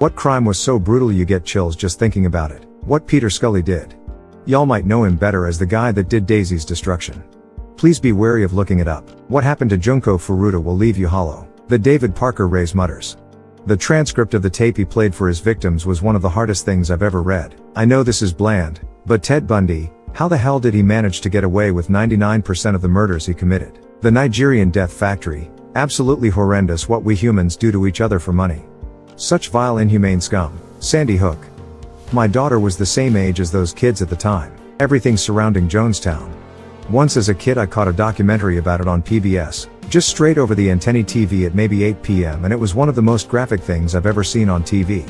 What crime was so brutal you get chills just thinking about it? What Peter Scully did. Y'all might know him better as the guy that did Daisy's destruction. Please be wary of looking it up. What happened to Junko Furuta will leave you hollow. The David Parker raise mutters. The transcript of the tape he played for his victims was one of the hardest things I've ever read. I know this is bland, but Ted Bundy, how the hell did he manage to get away with 99% of the murders he committed? The Nigerian death factory, absolutely horrendous what we humans do to each other for money. Such vile inhumane scum. Sandy Hook. My daughter was the same age as those kids at the time. Everything surrounding Jonestown. Once as a kid I caught a documentary about it on PBS, just straight over the antennae TV at maybe 8 p.m. and it was one of the most graphic things I've ever seen on TV.